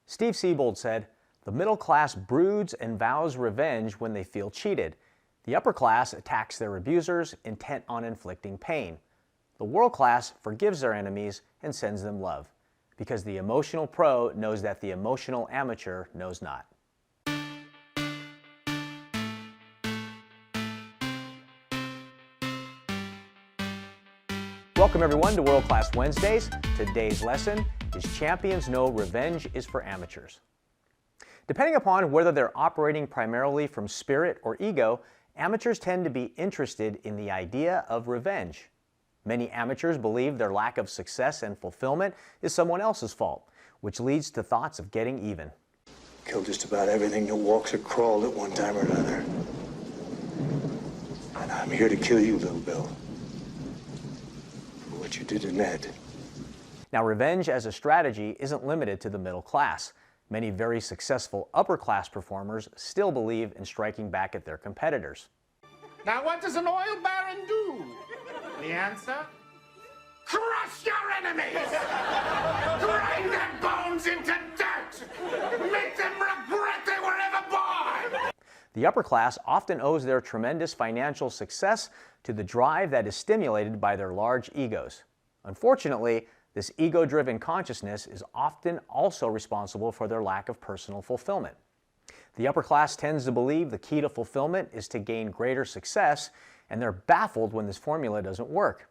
Steve Siebold said, "The middle class broods and vows revenge when they feel cheated. The upper class attacks their abusers, intent on inflicting pain. The world class forgives their enemies and sends them love, because the emotional pro knows that the emotional amateur knows not." Welcome everyone to World Class Wednesdays. Today's lesson is Champions Know Revenge is for Amateurs. Depending upon whether they're operating primarily from spirit or ego, amateurs tend to be interested in the idea of revenge. Many amateurs believe their lack of success and fulfillment is someone else's fault, which leads to thoughts of getting even. Killed just about everything that walks or crawled at one time or another. And I'm here to kill you, little Bill. For what you did to Ned. Now, revenge as a strategy isn't limited to the middle class. Many very successful upper class performers still believe in striking back at their competitors. Now what does an oil baron do? The answer? Crush your enemies! Grind their bones into dirt! Make them regret they were ever born! The upper class often owes their tremendous financial success to the drive that is stimulated by their large egos. Unfortunately, this ego-driven consciousness is often also responsible for their lack of personal fulfillment. The upper class tends to believe the key to fulfillment is to gain greater success, and they're baffled when this formula doesn't work.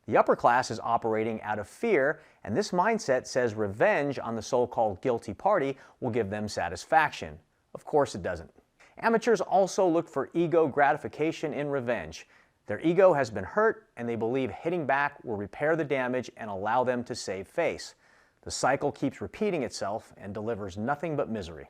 The upper class is operating out of fear, and this mindset says revenge on the so-called guilty party will give them satisfaction. Of course it doesn't. Amateurs also look for ego gratification in revenge. Their ego has been hurt, and they believe hitting back will repair the damage and allow them to save face. The cycle keeps repeating itself and delivers nothing but misery.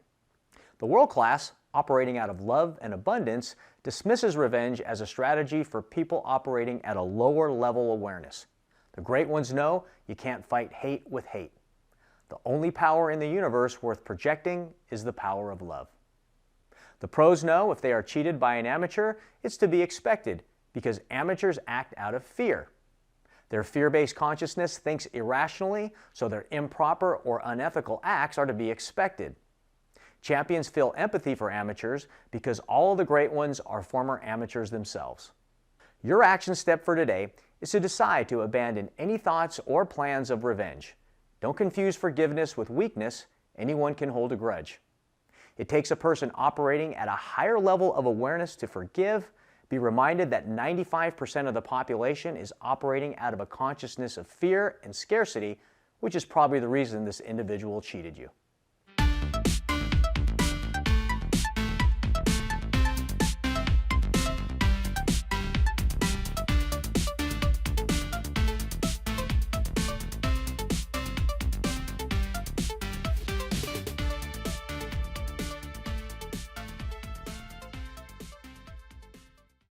The world class, operating out of love and abundance, dismisses revenge as a strategy for people operating at a lower level awareness. The great ones know you can't fight hate with hate. The only power in the universe worth projecting is the power of love. The pros know if they are cheated by an amateur, it's to be expected, because amateurs act out of fear. Their fear-based consciousness thinks irrationally, so their improper or unethical acts are to be expected. Champions feel empathy for amateurs because all of the great ones are former amateurs themselves. Your action step for today is to decide to abandon any thoughts or plans of revenge. Don't confuse forgiveness with weakness. Anyone can hold a grudge. It takes a person operating at a higher level of awareness to forgive. Be reminded that 95% of the population is operating out of a consciousness of fear and scarcity, which is probably the reason this individual cheated you.